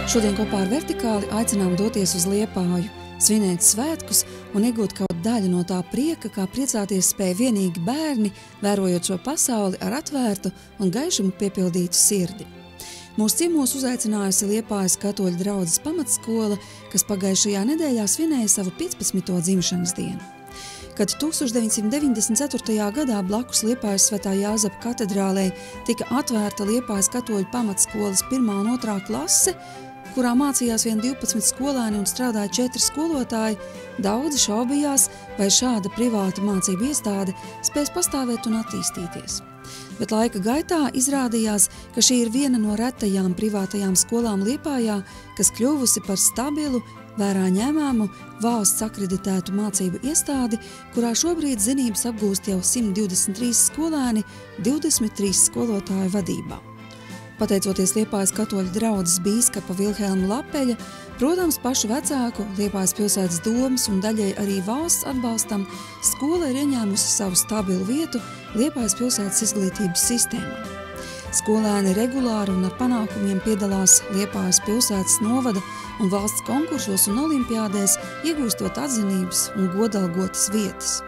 Šodien kopā ar Vertikāli aicinām doties uz Liepāju, svinēt svētkus un iegūt kaut daļu no tā prieka, kā priecāties spēj vienīgi bērni, vērojot šo pasauli ar atvērtu un gaišumu piepildītu sirdi. Mūsu ciemos uzaicinājusi Liepājas katoļu draudzes pamatskola, kas pagājušajā nedēļā svinēja savu 15. dzimšanas dienu. Kad 1994. gadā blakus Liepājas Svētā Jāzepa katedrālei tika atvērta Liepājas katoļu pamatskolas 1. un 2. klase, kurā mācījās vien 12 skolēni un strādāja 4 skolotāji, daudzi šaubījās, vai šāda privāta mācību iestāde spēs pastāvēt un attīstīties. Bet laika gaitā izrādījās, ka šī ir viena no retajām privātajām skolām Liepājā, kas kļuvusi par stabilu, vērā ņemamu valsts akreditētu mācību iestādi, kurā šobrīd zinības apgūst jau 123 skolēni 23 skolotāju vadībā. Pateicoties Liepājas katoļu draudzes bīskapa Vilhelma Lapeļa, protams, pašu vecāku, Liepājas pilsētas domes un daļai arī valsts atbalstam, skola ir ieņēmusi savu stabilu vietu Liepājas pilsētas izglītības sistēmā. Skolēni regulāri un ar panākumiem piedalās Liepājas pilsētas novada un valsts konkursos un olimpiādēs, iegūstot atzinības un godalgotas vietas.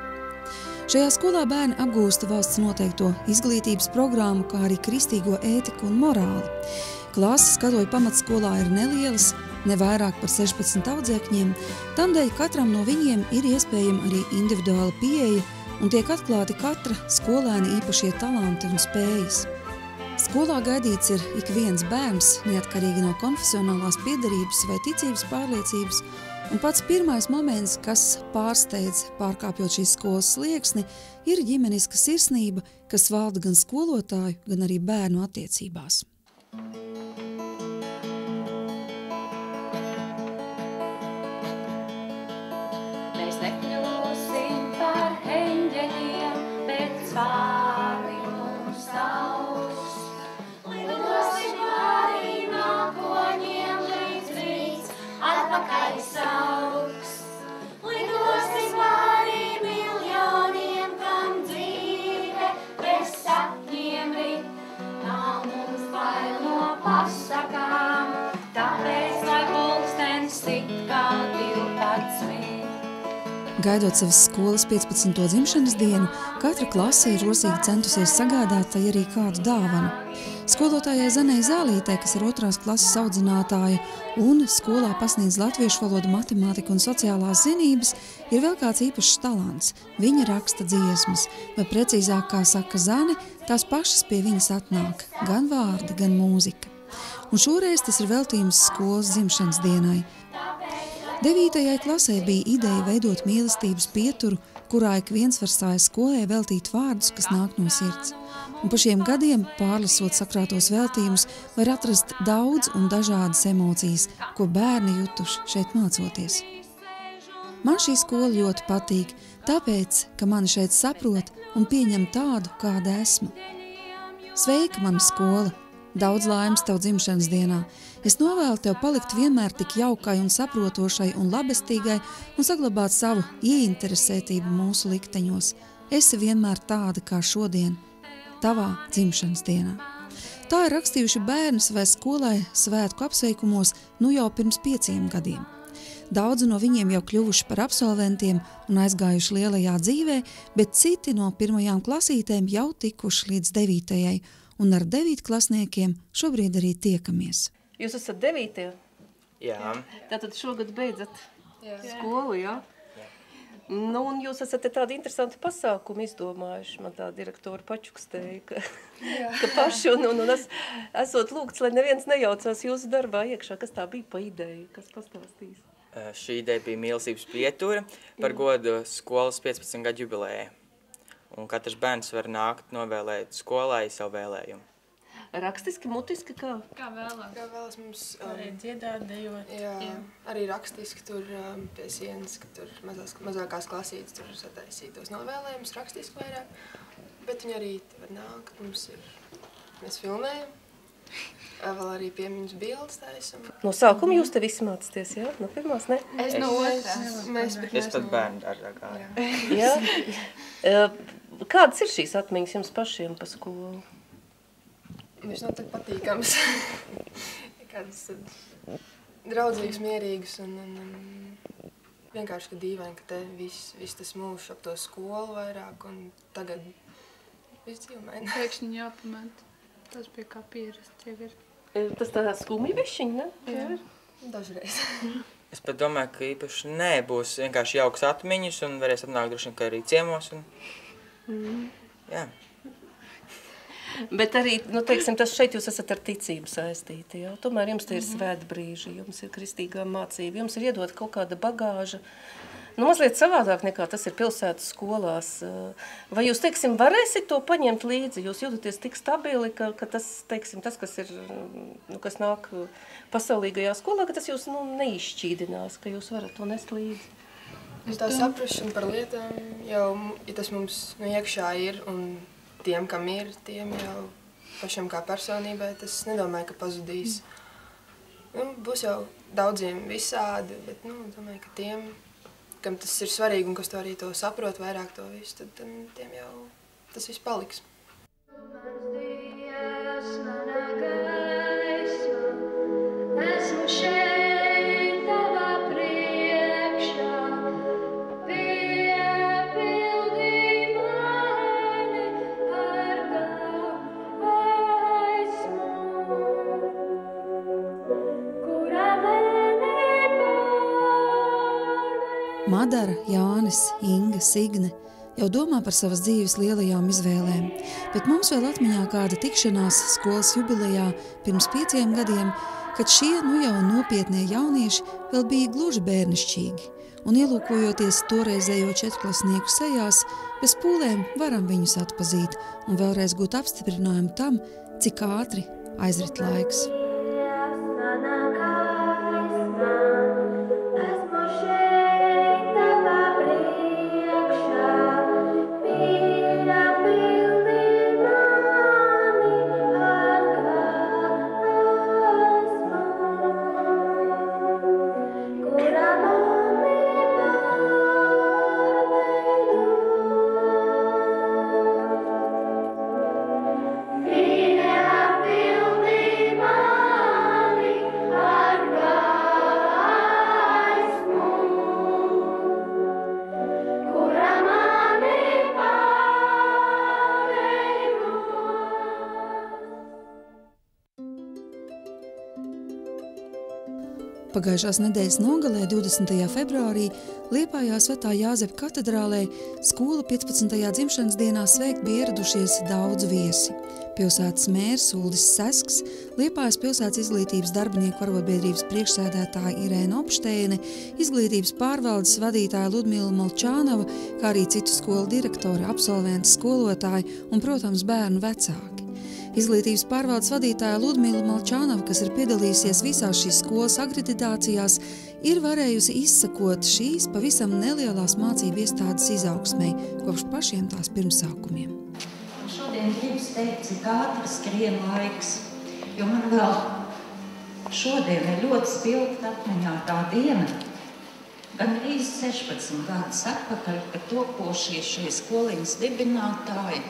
Šajā skolā bērni apgūsta valsts noteikto izglītības programmu, kā arī kristīgo ētiku un morāli. Klases katoļu pamatskolā ir nelielas, ne vairāk par 16 audzēkņiem, tamdēļ katram no viņiem ir iespējama arī individuāla pieeja un tiek atklāti katra skolēna īpašie talanti un spējas. Skolā gaidīts ir ik viens bērns, neatkarīgi no konfesionālās piederības vai ticības pārliecības, un pats pirmais moments, kas pārsteidz pārkāpjot šīs skolas slieksni, ir ģimeniska sirsnība, kas valda gan skolotāju, gan arī bērnu attiecībās. Mēs nekļūsim par eņģeļiem, bet svēri mums tavs. Lidosim arī mākoņiem līdz rīts, atpakaļ sauks. Lidosim arī miljoniem, kam dzīve bez sapņiem rit. Nav mums bail no pasakām, tāpēc, lai pulkstenis sit kā 12. Gaidot savas skolas 15. dzimšanas dienu, katra klase ir rosīgi centusies sagādāt tai arī kādu dāvanu. Skolotājai Zanei Zālītei, kas ir 2. klases audzinātāja un skolā pasniedz latviešu valodu, matemātiku un sociālās zinības, ir vēl kāds īpašs talants. Viņa raksta dziesmas, vai precīzāk, kā saka Zane, tās pašas pie viņas atnāk, gan vārdi, gan mūzika. Un šoreiz tas ir veltījums skolas dzimšanas dienai. 9. klasē bija ideja veidot mīlestības pieturu, kurā ik viens var savai skolai veltīt vārdus, kas nāk no sirds. Un pa šiem gadiem, pārlasot sakrātos veltījumus, var atrast daudz un dažādas emocijas, ko bērni jutuši šeit mācoties. Man šī skola ļoti patīk, tāpēc, ka mani šeit saprot un pieņem tādu, kāda esmu. Sveika, mana skola! Daudz laimes tev dzimšanas dienā. Es novēlu tev palikt vienmēr tik jaukai un saprotošai un labestīgai un saglabāt savu ieinteresētību mūsu likteņos. Esi vienmēr tāda kā šodien, tavā dzimšanas dienā. Tā ir rakstījuši bērni savai skolai svētku apsveikumos nu jau pirms 5 gadiem. Daudzi no viņiem jau kļuvuši par absolventiem un aizgājuši lielajā dzīvē, bet citi no 1. klasītēm jau tikuši līdz 9. un ar 9 klasniekiem šobrīd arī tiekamies. Jūs esat 9. Jā. Tātad šogad beidzat skolu, jā? Nu, un jūs esat tādu interesantu pasākumu izdomājuši. Man tā direktora pačukstēja, ka paši un esot lūgts, lai neviens nejaucās jūsu darbā iekšā. Kas tā bija pa ideju? Kas pastāstīs? Šī ideja bija mīlestības pietura par godu skolas 15 gadu jubilējai. Un katrs bērns var nākt novēlēt skolai savu vēlējumu. Rakstiski, mutiski kā? Kā vēlās. Kā vēlās mums... Arī dziedāt, dejot. Jā, arī rakstiski tur pie sienas, ka tur mazākās klasītes tur sataisītos novēlējumus, rakstiski vairāk. Bet viņi arī var nākt, mēs filmējam. Vēl arī piemiņas bildes taisam. No sākuma jūs te visi mācāties, jā? No pirmās, ne? Es no otrās. Es pat bērnu dārzā gāju. Jā? Kādas ir šīs atmiņas jums pašiem pa skolu? Viņš nav tak patīkams. kādus draudzīgus, mierīgus un vienkārši, ka dīvaini, ka te viss tas mūžs ap to skolu vairāk un tagad viss dzīvomaini. Pēkšņi jāpamet. Tas bija kā pierast jau ir. Tas tā skumji bišķiņ, ne? Jā. Dažreiz. Es pat domāju, ka īpaši būs vienkārši jauks atmiņas un varēs atnākt droši vien, ka arī ciemos. Jā. Bet arī, teiksim, tas šeit jūs esat ar ticību saistīti, jā? Tomēr jums te ir svētbrīži, jums ir kristīgā mācība, jums ir iedot kaut kāda bagāža. Mazliet savādāk nekā tas ir pilsētas skolās. Vai jūs, teiksim, varēsiet to paņemt līdzi? Jūs jūtaties tik stabili, ka tas, teiksim, tas, kas ir, kas nāk pasaulīgajā skolā, ka tas jūs, neizšķīdinās, ka jūs varat to nest līdzi? Tā saprašana par lietām jau, ja tas mums iekšā ir un tiem, kam ir, tiem jau pašam kā personībai, tas nedomāju, ka pazudīs. Būs jau daudziem visādi, bet, domāju, ka tiem, kam tas ir svarīgi un kas to arī to saprot vairāk to visu, tad tiem jau tas viss paliks. Mans Dievs, mana gaisma, esmu šeit tavā priekšā, piepildī mani ar gaismu, kurā mani Madara, Jānis, Inga, Signe jau domā par savas dzīves lielajām izvēlēm, bet mums vēl atmiņā kāda tikšanās skolas jubilejā pirms 5 gadiem, kad šie jau nopietnie jaunieši vēl bija gluži bērnišķīgi, un ielūkojoties toreizējo 4-klasnieku sejās, bez pūlēm varam viņus atpazīt un vēlreiz gūt apstiprinājumu tam, cik ātri aizrit laiks. Pagājušās nedēļas nogalē 20. februārī Liepājā Svētā Jāzepa katedrālē skola 15. dzimšanas dienā sveikt bija ieradušies daudz viesi. Pilsētas mērs Uldis Sesks, Liepājas pilsētas izglītības darbinieku arotbiedrības priekšsēdētāja Irēna Opšteine, izglītības pārvaldes vadītāja Ludmila Molčānova, kā arī citu skolu direktori, absolventi, skolotāji un, protams, bērnu vecāki. Izglītības pārvaldes vadītāja Ludmila Molčānova, kas ir piedalījusies visās šīs skolas akreditācijās, ir varējusi izsakot šīs pavisam nelielās mācību iestādes izaugsmei kopš pašiem tās pirmsākumiem. Šodien gribu teikt, cik ātri skrien laiks, jo man vēl šodien ir ļoti spilgta atmiņā tā diena, gan arī 16 gadus atpakaļ, kad topošie šie skoliņas dibinātāji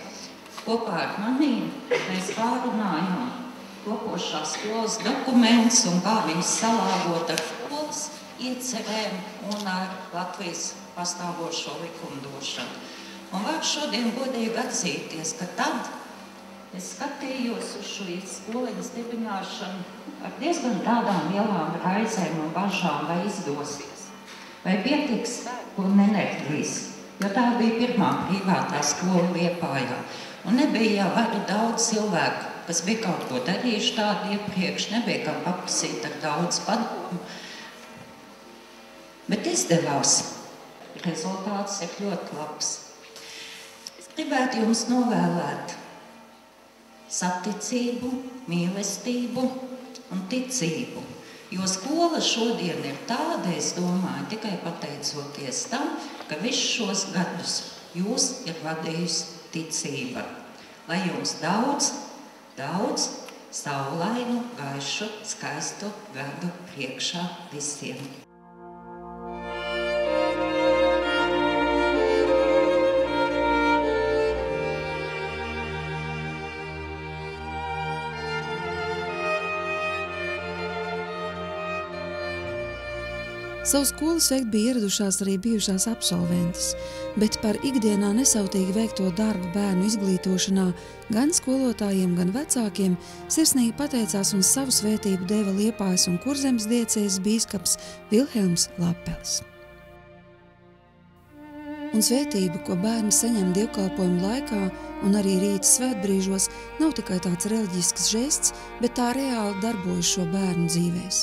kopā ar manīm mēs pārunājām topošās skolas dokumentus un kā viņus salāgot ar skolas iecerēm un ar Latvijas pastāvošo likumdošanu. Un var šodien godīgi atzīties, ka tad es skatījos uz šo skoliņas dibināšanu ar diezgan tādām lielām raizēm un bažām, vai izdosies, vai pietiks un enerģijas, jo tā bija pirmā privātā skola Liepājā. Un nebija jau arī daudz cilvēku, kas bija kaut ko darījuši tādu iepriekš, nebija kam paprasīt ar daudz padomu. Bet izdevās. Rezultāts ir ļoti labs. Es gribētu jums novēlēt saticību, mīlestību un ticību. Jo skola šodien ir tāda, es domāju, tikai pateicoties tam, ka visus šos gadus jūs ir vadījusi ticība. Lai jums daudz saulainu, gaišu, skaistu gadu priekšā visiem. Savu skolas veikt bija ieradušās arī bijušās absolventes, bet par ikdienā nesautīgi veikto darbu bērnu izglītošanā gan skolotājiem, gan vecākiem sirsnīgi pateicās un savu svētību deva Liepājas un Kurzemes diecēzes bīskaps Vilhelms Lapelis. Un svētība, ko bērni saņem dievkalpojumu laikā un arī rīta svētbrīžos, nav tikai tāds reliģisks žests, bet tā reāli darbojas šo bērnu dzīvēs.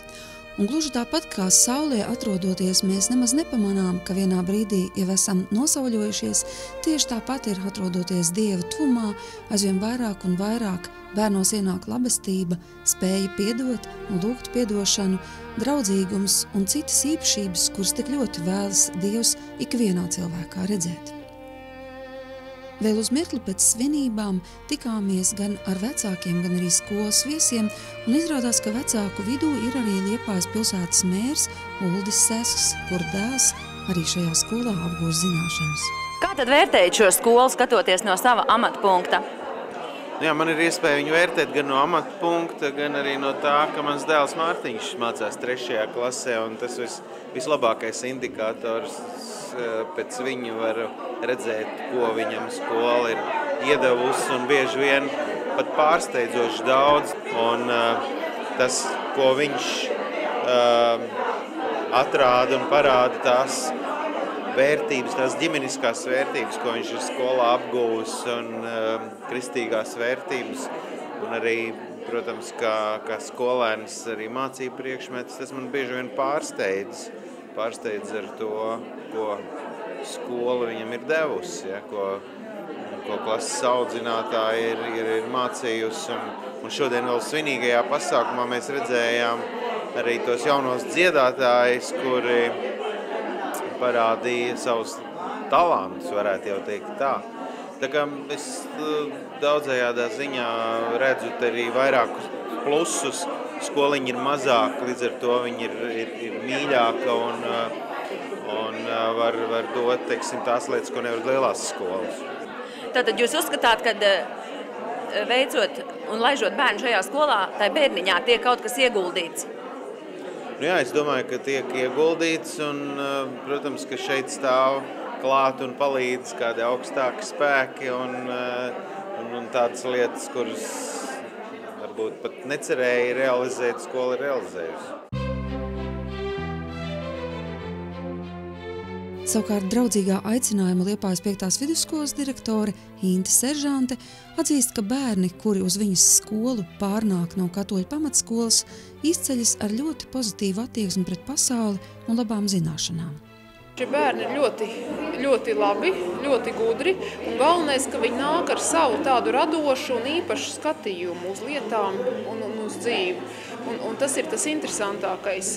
Un gluži tāpat kā saulē atrodoties, mēs nemaz nepamanām, ka vienā brīdī jau esam nosauļojušies, tieši tāpat ir atrodoties Dieva tuvumā, aizvien vairāk un vairāk bērnos ienāk labestība, spēja piedot un lūgt piedošanu, draudzīgums un citas īpašības, kuras tik ļoti vēlas Dievs ikvienā cilvēkā redzēt. Vēl uz mirkli pēc svinībām tikāmies gan ar vecākiem, gan arī skolas viesiem, un izrādās, ka vecāku vidū ir arī Liepājas pilsētas mērs Uldis Sesks, kur dēls arī šajā skolā apgūst zināšanas. Kā tad vērtējat šo skolu, skatoties no sava amata punkta? Jā, man ir iespēja viņu vērtēt gan no amata punkta, gan arī no tā, ka mans dēls Mārtiņš mācās 3. klasē, un tas vislabākais indikators pēc viņu var redzēt, ko viņam skola ir iedevusi, un bieži vien pat pārsteidzoši daudz. Un tas, ko viņš atrāda un parāda tās vērtības, tās ģimeniskās vērtības, ko viņš ir skolā apguvis, un kristīgās vērtības, un arī, protams, kā skolēns arī mācību priekšmetus, tas man bieži vien pārsteidz ar to, ko skola viņam ir devusi, ja, ko klases audzinātāji ir mācījusi. Un šodien vēl svinīgajā pasākumā mēs redzējām arī tos jaunos dziedātājus, kuri parādīja savus talantus, varētu jau teikt tā. Tā kā es daudzējādā ziņā redzu arī vairākus plusus. Skoliņi ir mazāk, līdz ar to viņi ir mīļāka un var dot, teiksim, tās lietas, ko nevar lielās skolas. Tātad jūs uzskatāt, ka veicot un laižot bērnu šajā skolā, tai bērniņā tiek kaut kas ieguldīts? Jā, es domāju, ka tiek ieguldīts un, protams, ka šeit stāv klāt un palīdz kādi augstāki spēki un tādas lietas, kuras varbūt pat necerēja realizēt, skola ir realizējusi. Savukārt draudzīgā aicinājuma Liepājas 5. vidusskolas direktore Inte Seržante atzīst, ka bērni, kuri uz viņas skolu pārnāk no katoļu pamatskolas, izceļas ar ļoti pozitīvu attieksmi pret pasauli un labām zināšanām. Šie bērni ir ļoti labi, ļoti gudri, un galvenais, ka viņi nāk ar savu tādu radošu un īpašu skatījumu uz lietām un uz dzīvi. Un tas ir tas interesantākais.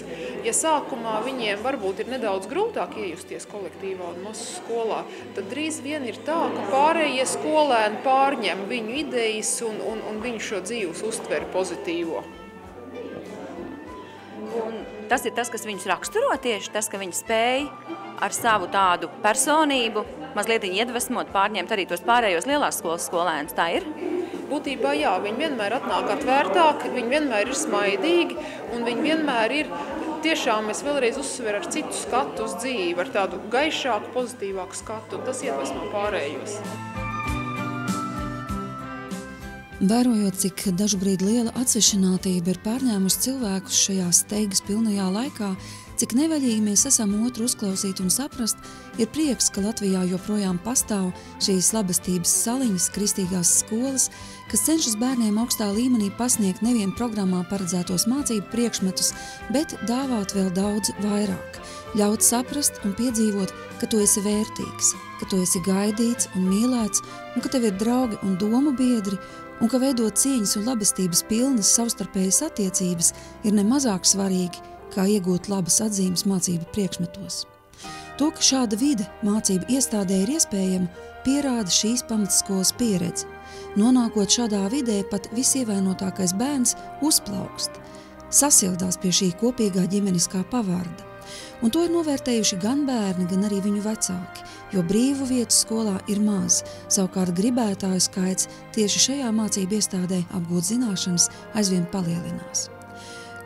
Ja sākumā viņiem varbūt ir nedaudz grūtāk iejusties kolektīvā un masu skolā, tad drīz vien ir tā, ka pārējie skolēni pārņem viņu idejas un viņu šo dzīves uztver pozitīvo. Un tas ir tas, kas viņus raksturo tieši, tas, ka viņi spēj ar savu tādu personību mazliet iedvesmot, pārņemt arī tos pārējos lielās skolas skolēnus. Tā ir? Būtībā jā, viņi vienmēr atnāk atvērtāki, viņi vienmēr ir smaidīgi un viņi vienmēr ir, tiešām es vēlreiz uzsveru ar citu skatu uz dzīvi, ar tādu gaišāku, pozitīvāku skatu, un tas iedvesmo pārējos. Vērojot, cik dažubrīd liela atsvešinātība ir pārņēmusi cilvēkus šajā steigas pilnajā laikā, cik nevaļīgi mēs esam otru uzklausīt un saprast, ir prieks, ka Latvijā joprojām pastāv šīs labestības saliņas, kristīgās skolas, kas cenšas bērniem augstā līmenī pasniegt nevien programmā paredzētos mācību priekšmetus, bet dāvāt vēl daudz vairāk, ļaut saprast un piedzīvot, ka tu esi vērtīgs, ka tu esi gaidīts un mīlēts, un ka tev ir draugi un domu biedri, un ka veidot cieņas un labestības pilnas savstarpējas attiecības ir nemazāk svarīgi, kā iegūt labas atzīmes mācību priekšmetos. To, ka šāda vide mācību iestādē ir iespējama, pierāda šīs pamatskolas pieredze. Nonākot šādā vidē, pat visievainotākais bērns uzplaukst, sasildās pie šī kopīgā ģimeniskā pavārda. Un to ir novērtējuši gan bērni, gan arī viņu vecāki, jo brīvu vietu skolā ir maz, savukārt gribētāju skaits tieši šajā mācību iestādē apgūt zināšanas aizvien palielinās.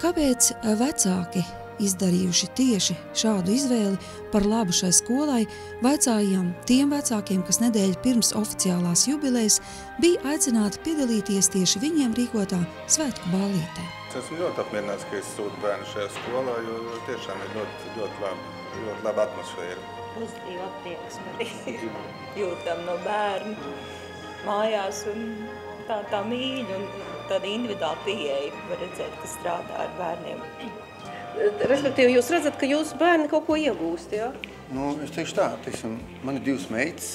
Kāpēc vecāki izdarījuši tieši šādu izvēli par labu šai skolai, vaicājām tiem vecākiem, kas nedēļu pirms oficiālās jubilejas bija aicināti piedalīties tieši viņiem rīkotā svētku ballītē. Es esmu ļoti apmierināts, ka es sūtu bērnu šajā skolā, jo tiešām ir ļoti laba atmosfēra. Pozitīva attieksme arī jūtam no bērnu mājās un tā mīļa un tāda individuāla pieeja, var redzēt, ka strādā ar bērniem. Respektīvi, jūs redzat, ka jūsu bērni kaut ko iegūst, jā? Nu, es teikšu tā, man ir 2 meitas,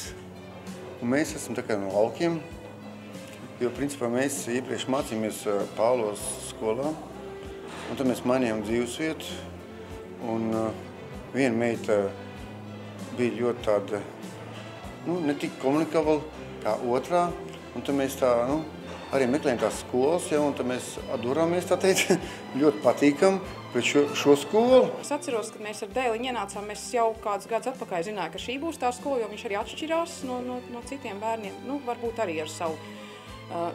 un mēs esam tā kā no laukiem, jo, principā, mēs iepriekš mācījāmies Pāvlos skolā, un tad mēs mainījām dzīvesvietu, un viena meita bija ļoti tāda, ne tik komunikabla kā otrā, un tad mēs tā, arī meklējām tās skolas, un tad mēs atdurāmies, tā teikt, ļoti patīkam pret šo skolu. Es atceros, kad mēs ar Dēliņu ienācām, mēs jau kādus gadus atpakaļ zināja, ka šī būs tā skola, jo viņš arī atšķirās no citiem bērniem. Varbūt arī ar savu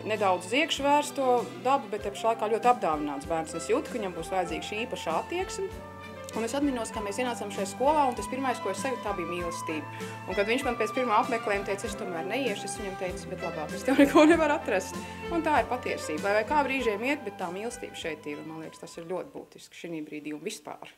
nedaudz ziekšvērsto dabu, bet te pašā laikā ļoti apdāvināts bērns. Es jūtu, ka viņam būs vajadzīga šī īpašā attieksme. Un es atminos, kā mēs ienācām šajā skolā, un tas pirmais, ko es sajūtu, tā bija mīlestība. Un kad viņš man pēc pirmā apmeklējuma teica, es tomēr neiešu, es viņam teicu, bet labāk, es tev neko nevaru atrast. Un tā ir patiesība. Vai kā brīžiem iet, bet tā mīlestība šeit ir, un man liekas, tas ir ļoti būtiski šī brīdī un vispār.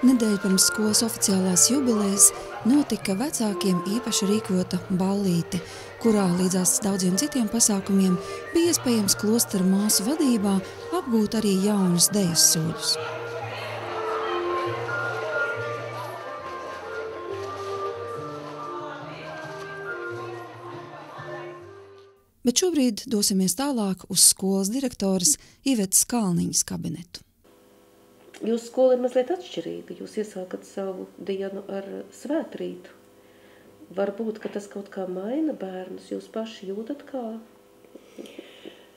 Nedēļu pirms skolas oficiālās jubilejas notika vecākiem īpaši rīkota ballīte, kurā līdzās daudziem citiem pasākumiem bija iespējams klostera māsu vadībā apgūt arī jaunus dejas soļus. Bet šobrīd dosimies tālāk uz skolas direktoras Ivetas Kalniņas kabinetu. Jūsu skola ir mazliet atšķirīga. Jūs iesākat savu dienu ar svētrītu. Varbūt, ka tas kaut kā maina bērnus. Jūs paši jūtat ka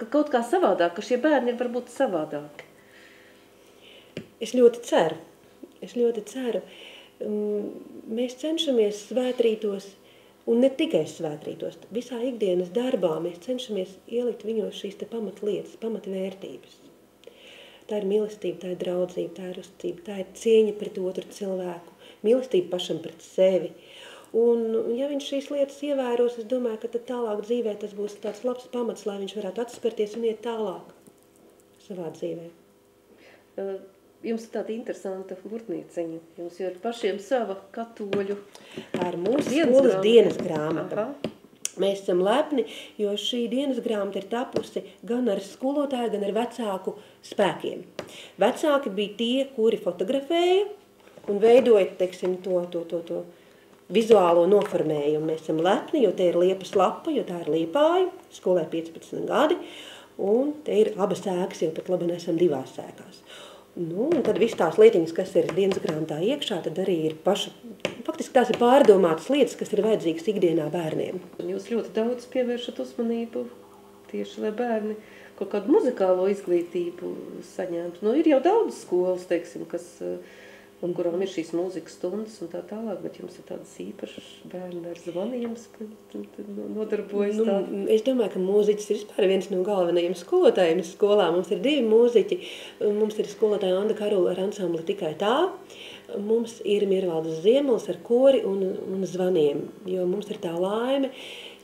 kaut kā savādāk, ka šie bērni ir varbūt savādāki. Es ļoti ceru. Mēs cenšamies svētrītos, un ne tikai svētrītos, visā ikdienas darbā mēs cenšamies ielikt viņos šīs te pamatlietas, pamatvērtības. Tā ir mīlestība, tā ir draudzība, tā ir uzticība, tā ir cieņa pret otru cilvēku, mīlestība pašam pret sevi. Un ja viņš šīs lietas ievēros, es domāju, ka tad tālāk dzīvē tas būs tāds labs pamats, lai viņš varētu atspērties un iet tālāk savā dzīvē. Jums ir tāda interesanta burtnīciņa. Jums ir pašiem sava katoļu. Tā ir mūsu skolas dienas grāmata. Mēs esam lepni, jo šī dienas grāmata ir tapusi gan ar skolotāju, gan ar vecāku spēkiem. Vecāki bija tie, kuri fotografēja un veidoja, teiksim, to vizuālo noformējumu. Mēs esam lepni, jo te ir Liepas lapa, jo tā ir Liepāja, skolai 15 gadi, un te ir abas ēkas, jo pat labi esam 2 ēkās. Un tad viss tās lietiņas, kas ir dienas grāmatā iekšā, tad arī ir faktiski tās ir pārdomātas lietas, kas ir vajadzīgas ikdienā bērniem. Jūs ļoti daudz pievēršat uzmanību tieši, lai bērni kaut kādu muzikālo izglītību saņemtu. Ir jau daudz skolas, teiksim, kurām ir šīs mūzikas stundas un tā tālāk, bet jums ir tādas īpašas bērni ar zvaniem, nodarbojas tā. Es domāju, ka mūziķis ir vispār viens no galvenajiem skolotājiem skolā. Mums ir 2 mūziķi. Mums ir skolotāja Anda Karula ar ansambli Tikai tā. Mums ir Miervaldes Ziemelis ar kori un zvaniem, jo mums ir tā laime,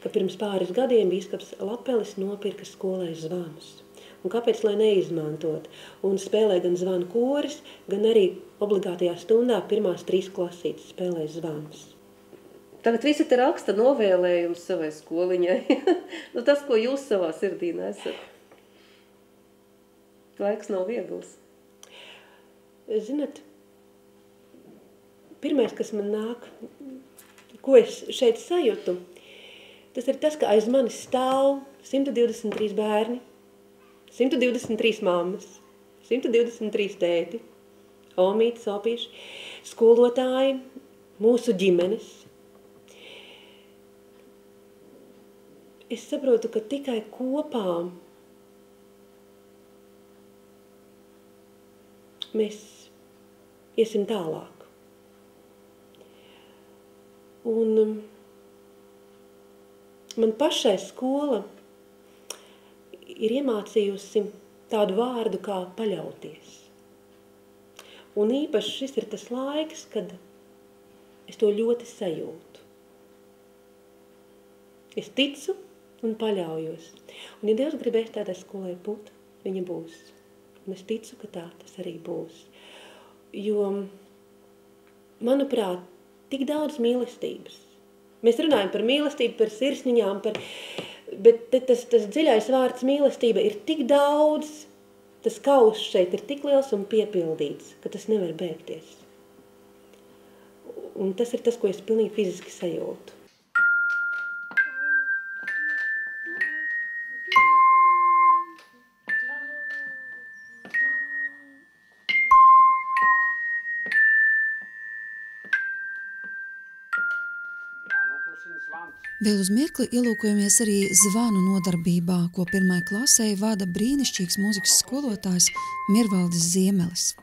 ka pirms pāris gadiem bīskaps Lapelis nopirka skolai zvanus. Un kāpēc, lai neizmantot? Un spēlē gan zvanu koris, gan arī obligātajā stundā pirmās 3 klasītes spēlē zvanus. Tagad visi te raksta novēlējums savai skoliņai. Tas, ko jūs savā sirdī nesat. Laiks nav viegls. Zinat, pirmais, kas man nāk, ko es šeit sajūtu, tas ir tas, ka aiz manis stāv 123 bērni, 123 mammas, 123 tēti, omītes, opīši, skolotāji, mūsu ģimenes. Es saprotu, ka tikai kopā mēs iesim tālāk. Un man pašai skola ir iemācījusi tādu vārdu kā paļauties. Un īpaši šis ir tas laiks, kad es to ļoti sajūtu. Es ticu un paļaujos. Un ja Dievs gribēs tādai skolai būt, viņa būs. Un es ticu, ka tā tas arī būs. Jo, manuprāt, tik daudz mīlestības. Mēs runājam par mīlestību, par sirsniņām, bet tas dziļais vārds mīlestība ir tik daudz, tas kauss šeit ir tik liels un piepildīts, ka tas nevar beigties. Un tas ir tas, ko es pilnīgi fiziski sajūtu. Vēl uz mirkli ielūkojamies arī zvanu nodarbībā, ko 1. klasē vada brīnišķīgs mūzikas skolotājs Mirvaldis Ziemelis.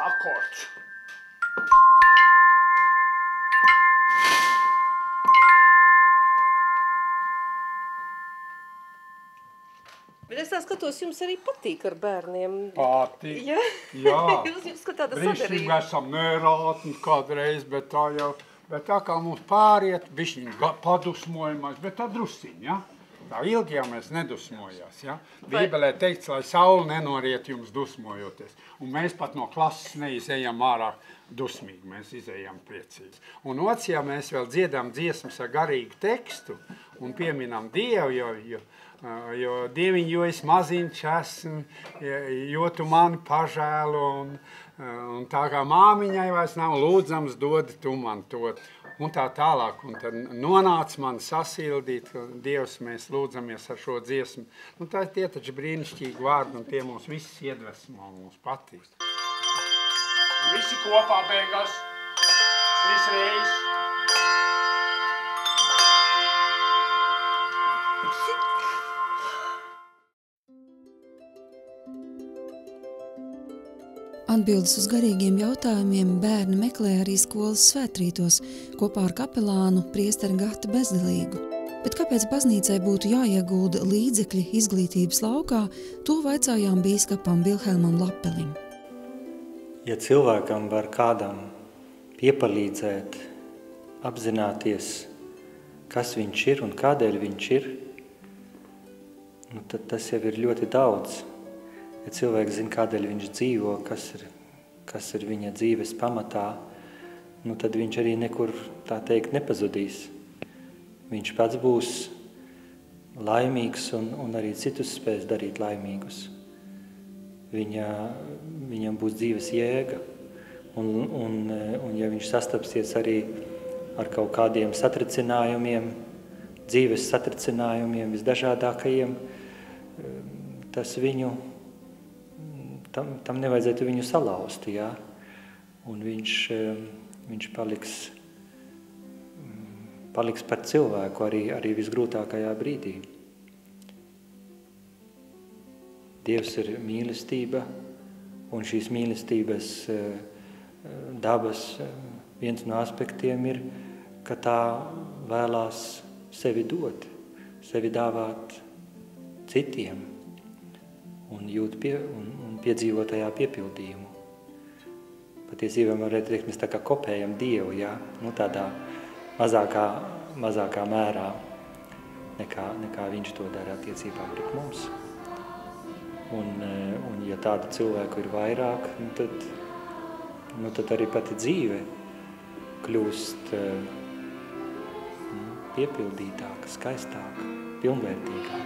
Akords. Bet es tā skatos, jums arī patīk ar bērniem. Patīk. Ja? Jā. Jūs kā tāda Brīšķīgi sadarība. esam nerātni kādreiz, bet tā kā mums pāriet, bišķiņ padusmojamais, bet tā drusciņ, ja? Tā ilgi jau mēs nedusmojās, ja? Bībelē teikts, lai saule nenoriet jums dusmojoties. Un mēs pat no klases neizējam ārā dusmīgi, mēs izējam priecīgi. Un otrs, ja mēs vēl dziedam dziesmas ar garīgu tekstu un pieminam Dievu, jo Dieviņ, jo es maziņš esmu, jo tu mani pažēlo, un tā kā māmiņai vairs nav lūdzams, dodi tu man to. Un tā tālāk, un tad nonāca man sasildīt, Dievs, mēs lūdzamies ar šo dziesmu. Nu, tie taču brīnišķīgi vārdi, un tie mūs visus iedvesmo, mums patīk. Visi kopā beigās, visreiz. Atbildes uz garīgiem jautājumiem bērni meklē arī skolas svētrītos kopā ar kapelānu priesteri Gati Bezdelīgu. Bet kāpēc baznīcai būtu jāiegulda līdzekļi izglītības laukā, to vaicājām bīskapam Vilhelmam Lapelim. Ja cilvēkam var kādam piepalīdzēt, apzināties, kas viņš ir un kādēļ viņš ir, nu tad tas jau ir ļoti daudz. Ja cilvēks zina, kādēļ viņš dzīvo, kas ir viņa dzīves pamatā, nu tad viņš arī nekur, tā teikt, nepazudīs. Viņš pats būs laimīgs un arī citus spēs darīt laimīgus. Viņam būs dzīves jēga. Un ja viņš sastapsies arī ar kaut kādiem satricinājumiem, dzīves satricinājumiem visdažādākajiem, tas viņu tam nevajadzētu viņu salauzt, jā? Un viņš paliks par cilvēku arī visgrūtākajā brīdī. Dievs ir mīlestība, un šīs mīlestības dabas viens no aspektiem ir, ka tā vēlās sevi dot, sevi dāvāt citiem un piedzīvot tajā piepildījumu. Patiesībā varētu teikt, mēs tā kā kopējam Dievu, jā? Nu, tādā mazākā mērā, nekā viņš to dara attiecībā pret mums. Un ja tādu cilvēku ir vairāk, tad arī pati dzīve kļūst piepildītāka, skaistāka, pilnvērtīgāka.